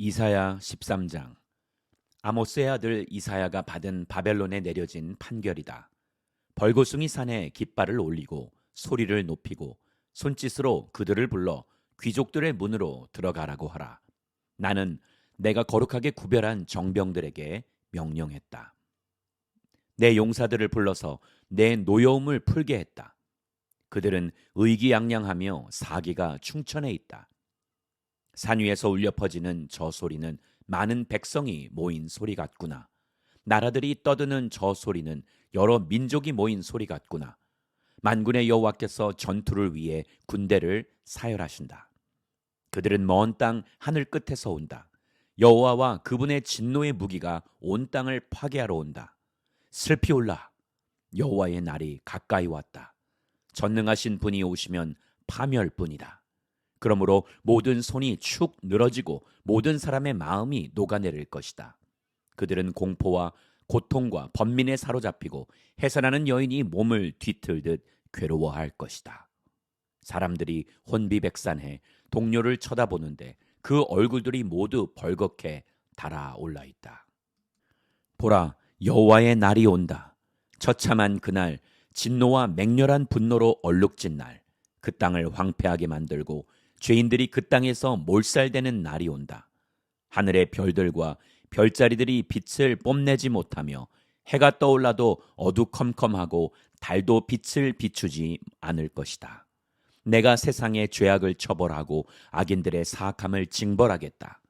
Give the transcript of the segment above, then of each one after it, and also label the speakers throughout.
Speaker 1: 이사야 13장. 아모스의 아들 이사야가 받은 바벨론에 내려진 판결이다. 벌거숭이 산에 깃발을 올리고 소리를 높이고 손짓으로 그들을 불러 귀족들의 문으로 들어가라고 하라. 나는 내가 거룩하게 구별한 정병들에게 명령했다. 내 용사들을 불러서 내 노여움을 풀게 했다. 그들은 의기양양하며 사기가 충천해 있다. 산 위에서 울려 퍼지는 저 소리는 많은 백성이 모인 소리 같구나. 나라들이 떠드는 저 소리는 여러 민족이 모인 소리 같구나. 만군의 여호와께서 전투를 위해 군대를 사열하신다. 그들은 먼 땅 하늘 끝에서 온다. 여호와와 그분의 진노의 무기가 온 땅을 파괴하러 온다. 슬피 올라. 여호와의 날이 가까이 왔다. 전능하신 분이 오시면 파멸뿐이다. 그러므로 모든 손이 축 늘어지고 모든 사람의 마음이 녹아내릴 것이다. 그들은 공포와 고통과 번민에 사로잡히고 해산하는 여인이 몸을 뒤틀듯 괴로워할 것이다. 사람들이 혼비백산해 동료를 쳐다보는데 그 얼굴들이 모두 벌겋게 달아올라 있다. 보라, 여호와의 날이 온다. 처참한 그날, 진노와 맹렬한 분노로 얼룩진 날, 그 땅을 황폐하게 만들고 죄인들이 그 땅에서 몰살되는 날이 온다. 하늘의 별들과 별자리들이 빛을 뽐내지 못하며 해가 떠올라도 어두컴컴하고 달도 빛을 비추지 않을 것이다. 내가 세상의 죄악을 처벌하고 악인들의 사악함을 징벌하겠다.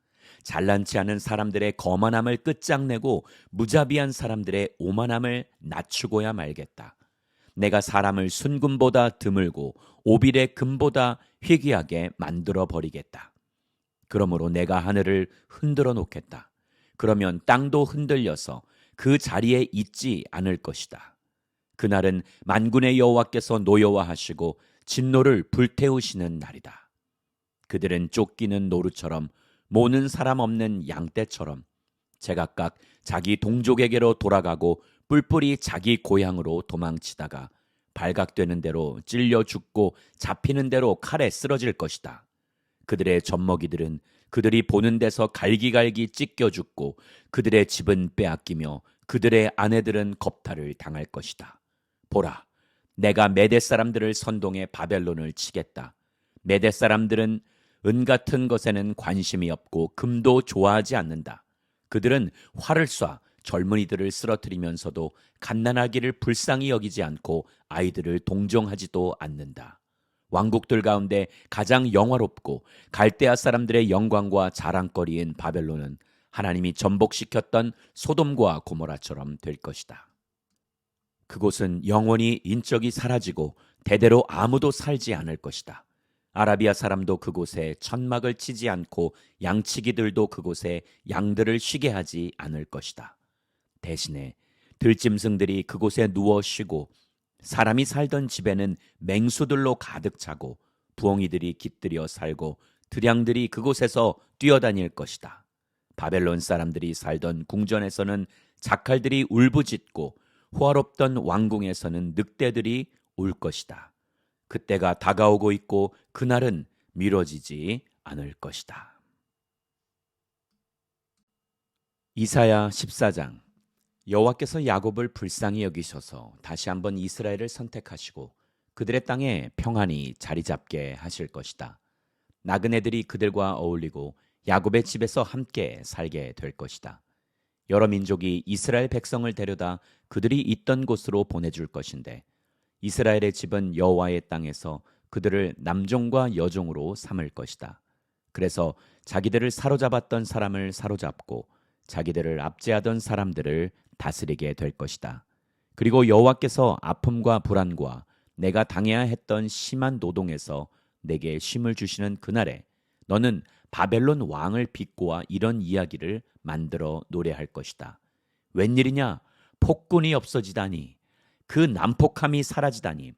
Speaker 1: 잘난치 않은 사람들의 거만함을 끝장내고 무자비한 사람들의 오만함을 낮추고야 말겠다. 내가 사람을 순금보다 드물고 오빌의 금보다 희귀하게 만들어 버리겠다. 그러므로 내가 하늘을 흔들어 놓겠다. 그러면 땅도 흔들려서 그 자리에 있지 않을 것이다. 그날은 만군의 여호와께서 노여워하시고 진노를 불태우시는 날이다. 그들은 쫓기는 노루처럼 모는 사람 없는 양떼처럼 제각각 자기 동족에게로 돌아가고 뿔뿔이 자기 고향으로 도망치다가 발각되는 대로 찔려 죽고 잡히는 대로 칼에 쓰러질 것이다. 그들의 젖먹이들은 그들이 보는 데서 갈기갈기 찢겨 죽고 그들의 집은 빼앗기며 그들의 아내들은 겁탈을 당할 것이다. 보라, 내가 메대 사람들을 선동해 바벨론을 치겠다. 메대 사람들은 은 같은 것에는 관심이 없고 금도 좋아하지 않는다. 그들은 활을 쏴 젊은이들을 쓰러뜨리면서도 갓난아기를 불쌍히 여기지 않고 아이들을 동정하지도 않는다. 왕국들 가운데 가장 영화롭고 갈대아 사람들의 영광과 자랑거리인 바벨론은 하나님이 전복시켰던 소돔과 고모라처럼 될 것이다. 그곳은 영원히 인적이 사라지고 대대로 아무도 살지 않을 것이다. 아라비아 사람도 그곳에 천막을 치지 않고 양치기들도 그곳에 양들을 쉬게 하지 않을 것이다. 대신에 들짐승들이 그곳에 누워 쉬고 사람이 살던 집에는 맹수들로 가득 차고 부엉이들이 깃들여 살고 들양들이 그곳에서 뛰어다닐 것이다. 바벨론 사람들이 살던 궁전에서는 자칼들이 울부짖고 호화롭던 왕궁에서는 늑대들이 울 것이다. 그때가 다가오고 있고 그날은 미뤄지지 않을 것이다. 이사야 14장. 여호와께서 야곱을 불쌍히 여기셔서 다시 한번 이스라엘을 선택하시고 그들의 땅에 평안히 자리 잡게 하실 것이다. 나그네들이 그들과 어울리고 야곱의 집에서 함께 살게 될 것이다. 여러 민족이 이스라엘 백성을 데려다 그들이 있던 곳으로 보내줄 것인데 이스라엘의 집은 여호와의 땅에서 그들을 남종과 여종으로 삼을 것이다. 그래서 자기들을 사로잡았던 사람을 사로잡고 자기들을 압제하던 사람들을 다스리게 될 것이다. 그리고 여호와께서 아픔과 불안과 내가 당해야 했던 심한 노동에서 내게 쉼을 주시는 그날에 너는 바벨론 왕을 비꼬아 이런 이야기를 만들어 노래할 것이다. 웬일이냐? 폭군이 없어지다니, 그 난폭함이 사라지다니.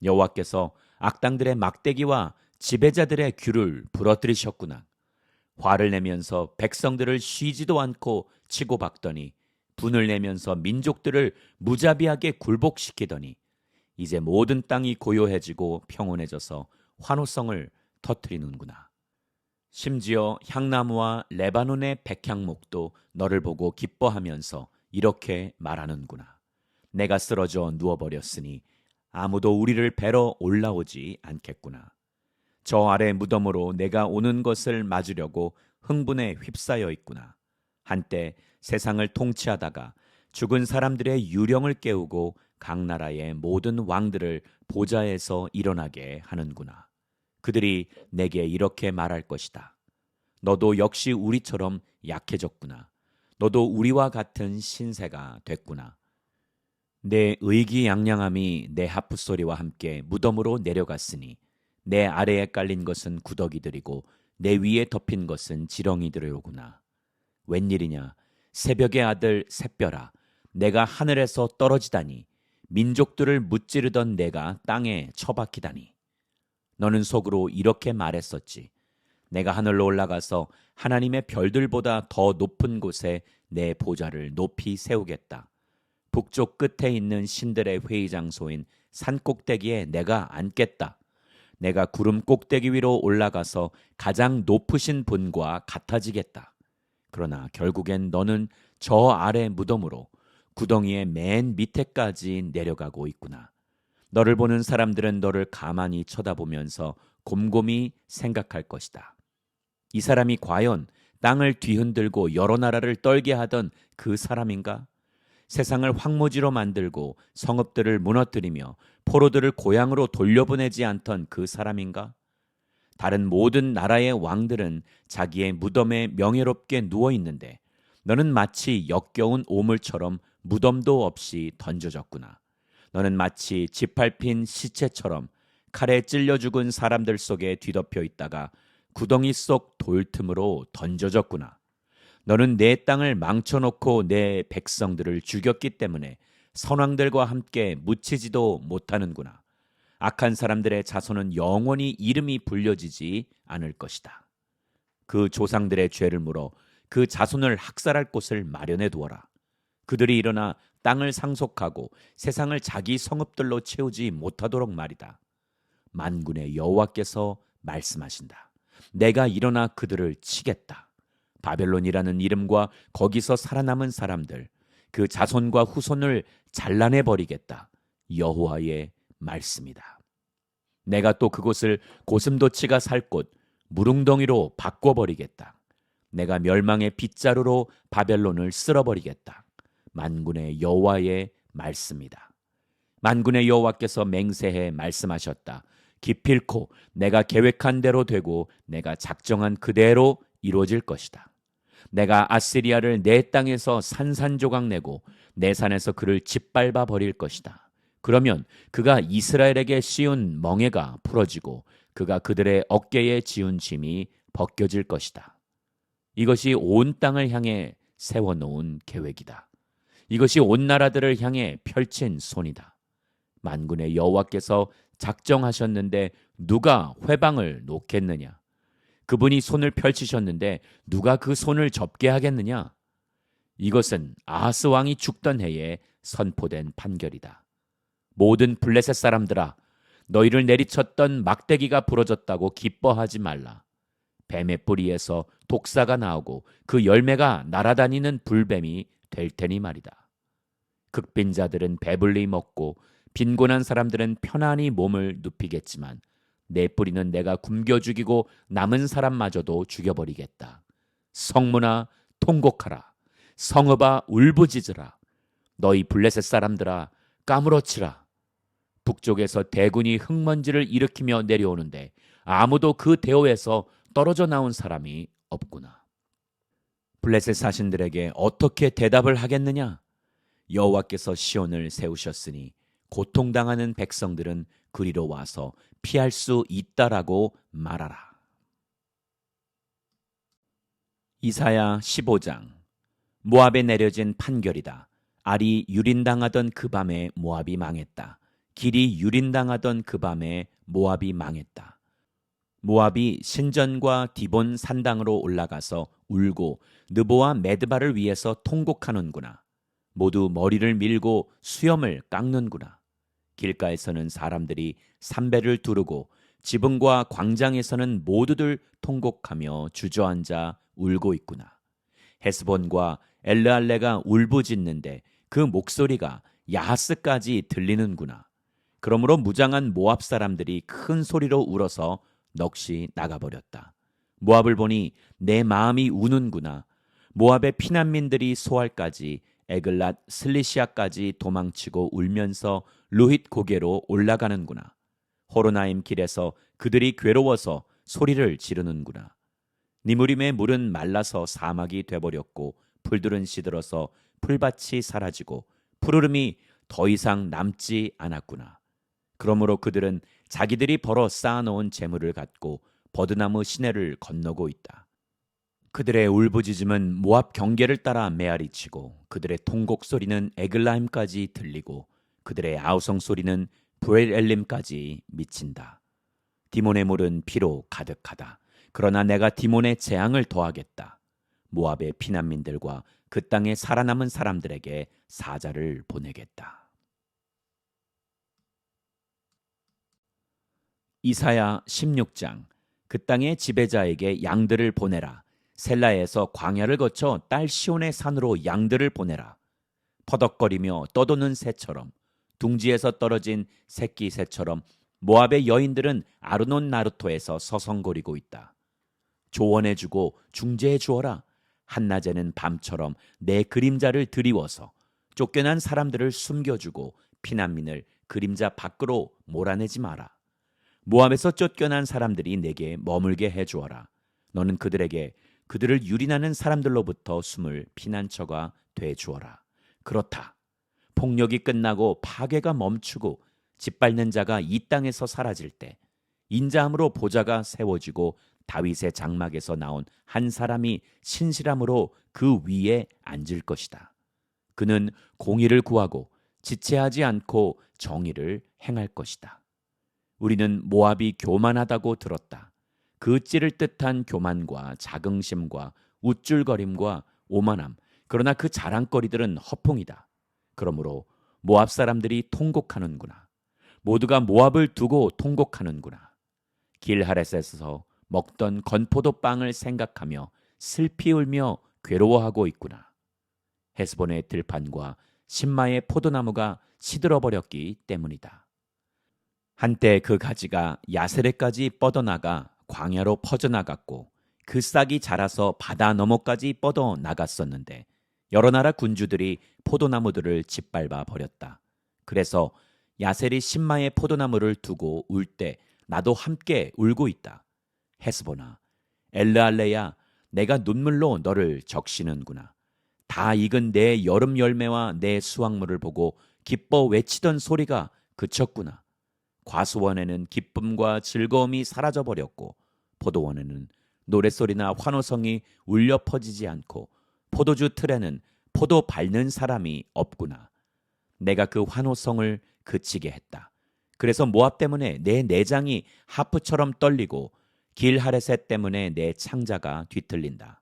Speaker 1: 여호와께서 악당들의 막대기와 지배자들의 귀를 부러뜨리셨구나. 화를 내면서 백성들을 쉬지도 않고 치고 박더니 분을 내면서 민족들을 무자비하게 굴복시키더니 이제 모든 땅이 고요해지고 평온해져서 환호성을 터뜨리는구나. 심지어 향나무와 레바논의 백향목도 너를 보고 기뻐하면서 이렇게 말하는구나. 내가 쓰러져 누워버렸으니 아무도 우리를 뵈러 올라오지 않겠구나. 저 아래 무덤으로 내가 오는 것을 맞으려고 흥분에 휩싸여 있구나. 한때 세상을 통치하다가 죽은 사람들의 유령을 깨우고 각 나라의 모든 왕들을 보좌에서 일어나게 하는구나. 그들이 내게 이렇게 말할 것이다. 너도 역시 우리처럼 약해졌구나. 너도 우리와 같은 신세가 됐구나. 내 의기양양함이 내 하프 소리와 함께 무덤으로 내려갔으니 내 아래에 깔린 것은 구더기들이고 내 위에 덮인 것은 지렁이들이로구나. 웬일이냐? 새벽의 아들 샛별아, 내가 하늘에서 떨어지다니, 민족들을 무찌르던 내가 땅에 처박히다니. 너는 속으로 이렇게 말했었지. 내가 하늘로 올라가서 하나님의 별들보다 더 높은 곳에 내 보좌를 높이 세우겠다. 북쪽 끝에 있는 신들의 회의 장소인 산 꼭대기에 내가 앉겠다. 내가 구름 꼭대기 위로 올라가서 가장 높으신 분과 같아지겠다. 그러나 결국엔 너는 저 아래 무덤으로 구덩이의 맨 밑에까지 내려가고 있구나. 너를 보는 사람들은 너를 가만히 쳐다보면서 곰곰이 생각할 것이다. 이 사람이 과연 땅을 뒤흔들고 여러 나라를 떨게 하던 그 사람인가? 세상을 황무지로 만들고 성읍들을 무너뜨리며 포로들을 고향으로 돌려보내지 않던 그 사람인가? 다른 모든 나라의 왕들은 자기의 무덤에 명예롭게 누워 있는데 너는 마치 역겨운 오물처럼 무덤도 없이 던져졌구나. 너는 마치 짓밟힌 시체처럼 칼에 찔려 죽은 사람들 속에 뒤덮여 있다가 구덩이 속 돌틈으로 던져졌구나. 너는 내 땅을 망쳐놓고 내 백성들을 죽였기 때문에 선왕들과 함께 묻히지도 못하는구나. 악한 사람들의 자손은 영원히 이름이 불려지지 않을 것이다. 그 조상들의 죄를 물어 그 자손을 학살할 곳을 마련해 두어라. 그들이 일어나 땅을 상속하고 세상을 자기 성읍들로 채우지 못하도록 말이다. 만군의 여호와께서 말씀하신다. 내가 일어나 그들을 치겠다. 바벨론이라는 이름과 거기서 살아남은 사람들, 그 자손과 후손을 잘라내 버리겠다. 여호와의 말씀이다. 내가 또 그곳을 고슴도치가 살 곳 무릉덩이로 바꿔버리겠다. 내가 멸망의 빗자루로 바벨론을 쓸어버리겠다. 만군의 여호와의 말씀이다. 만군의 여호와께서 맹세해 말씀하셨다. 기필코 내가 계획한 대로 되고 내가 작정한 그대로 이루어질 것이다. 내가 아시리아를 내 땅에서 산산조각 내고 내 산에서 그를 짓밟아 버릴 것이다. 그러면 그가 이스라엘에게 씌운 멍에가 풀어지고 그가 그들의 어깨에 지운 짐이 벗겨질 것이다. 이것이 온 땅을 향해 세워놓은 계획이다. 이것이 온 나라들을 향해 펼친 손이다. 만군의 여호와께서 작정하셨는데 누가 회방을 놓겠느냐? 그분이 손을 펼치셨는데 누가 그 손을 접게 하겠느냐? 이것은 아하스 왕이 죽던 해에 선포된 판결이다. 모든 블레셋 사람들아, 너희를 내리쳤던 막대기가 부러졌다고 기뻐하지 말라. 뱀의 뿌리에서 독사가 나오고 그 열매가 날아다니는 불뱀이 될 테니 말이다. 극빈자들은 배불리 먹고 빈곤한 사람들은 편안히 몸을 눕히겠지만 내 뿌리는 내가 굶겨 죽이고 남은 사람마저도 죽여버리겠다. 성문아 통곡하라. 성읍아 울부짖으라. 너희 블레셋 사람들아 까무러치라. 북쪽에서 대군이 흙먼지를 일으키며 내려오는데 아무도 그 대오에서 떨어져 나온 사람이 없구나. 블레셋 사신들에게 어떻게 대답을 하겠느냐? 여호와께서 시온을 세우셨으니 고통당하는 백성들은 그리로 와서 피할 수 있다라고 말하라. 이사야 15장. 모압에 내려진 판결이다. 알이 유린당하던 그 밤에 모압이 망했다. 길이 유린당하던 그 밤에 모압이 망했다. 모압이 신전과 디본 산당으로 올라가서 울고 느보와 메드바를 위해서 통곡하는구나. 모두 머리를 밀고 수염을 깎는구나. 길가에서는 사람들이 삼배를 두르고 지붕과 광장에서는 모두들 통곡하며 주저앉아 울고 있구나. 헤스본과 엘르알레가 울부짖는데 그 목소리가 야하스까지 들리는구나. 그러므로 무장한 모압 사람들이 큰 소리로 울어서 넋이 나가버렸다. 모압을 보니 내 마음이 우는구나. 모압의 피난민들이 소알까지 에글랏 슬리시아까지 도망치고 울면서 루힛 고개로 올라가는구나. 호로나임 길에서 그들이 괴로워서 소리를 지르는구나. 니무림의 물은 말라서 사막이 돼버렸고 풀들은 시들어서 풀밭이 사라지고 푸르름이 더 이상 남지 않았구나. 그러므로 그들은 자기들이 벌어 쌓아놓은 재물을 갖고 버드나무 시내를 건너고 있다. 그들의 울부짖음은 모압 경계를 따라 메아리치고 그들의 통곡 소리는 에글라임까지 들리고 그들의 아우성 소리는 브엘엘림까지 미친다. 디몬의 물은 피로 가득하다. 그러나 내가 디몬의 재앙을 더하겠다. 모압의 피난민들과 그 땅에 살아남은 사람들에게 사자를 보내겠다. 이사야 16장. 그 땅의 지배자에게 양들을 보내라. 셀라에서 광야를 거쳐 딸 시온의 산으로 양들을 보내라. 퍼덕거리며 떠도는 새처럼 둥지에서 떨어진 새끼 새처럼 모압의 여인들은 아르논 나루토에서 서성거리고 있다. 조언해주고 중재해 주어라. 한낮에는 밤처럼 내 그림자를 드리워서 쫓겨난 사람들을 숨겨주고 피난민을 그림자 밖으로 몰아내지 마라. 모압에서 쫓겨난 사람들이 내게 머물게 해주어라. 너는 그들에게 그들을 유린하는 사람들로부터 숨을 피난처가 돼주어라. 그렇다. 폭력이 끝나고 파괴가 멈추고 짓밟는 자가 이 땅에서 사라질 때 인자함으로 보좌가 세워지고 다윗의 장막에서 나온 한 사람이 신실함으로 그 위에 앉을 것이다. 그는 공의를 구하고 지체하지 않고 정의를 행할 것이다. 우리는 모압이 교만하다고 들었다. 그 찌를 듯한 교만과 자긍심과 우쭐거림과 오만함, 그러나 그 자랑거리들은 허풍이다. 그러므로 모압 사람들이 통곡하는구나. 모두가 모압을 두고 통곡하는구나. 길하렛에서 먹던 건포도 빵을 생각하며 슬피 울며 괴로워하고 있구나. 헤스본의 들판과 신마의 포도나무가 시들어버렸기 때문이다. 한때 그 가지가 야세레까지 뻗어나가 광야로 퍼져나갔고 그 싹이 자라서 바다 너머까지 뻗어나갔었는데 여러 나라 군주들이 포도나무들을 짓밟아 버렸다. 그래서 야셀이 신마의 포도나무를 두고 울 때 나도 함께 울고 있다. 헤스보나, 엘르알레야, 내가 눈물로 너를 적시는구나. 다 익은 내 여름 열매와 내 수확물을 보고 기뻐 외치던 소리가 그쳤구나. 과수원에는 기쁨과 즐거움이 사라져버렸고 포도원에는 노랫소리나 환호성이 울려 퍼지지 않고 포도주 틀에는 포도 밟는 사람이 없구나. 내가 그 환호성을 그치게 했다. 그래서 모압 때문에 내 내장이 하프처럼 떨리고 길하레셋 때문에 내 창자가 뒤틀린다.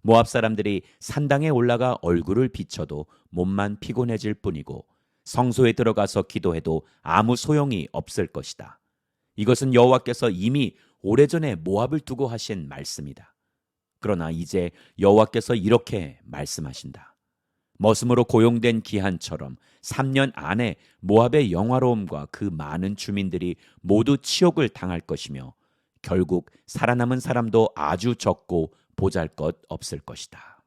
Speaker 1: 모압 사람들이 산당에 올라가 얼굴을 비춰도 몸만 피곤해질 뿐이고 성소에 들어가서 기도해도 아무 소용이 없을 것이다. 이것은 여호와께서 이미 오래전에 모압을 두고 하신 말씀이다. 그러나 이제 여호와께서 이렇게 말씀하신다. 머슴으로 고용된 기한처럼 3년 안에 모압의 영화로움과 그 많은 주민들이 모두 치욕을 당할 것이며 결국 살아남은 사람도 아주 적고 보잘것 없을 것이다.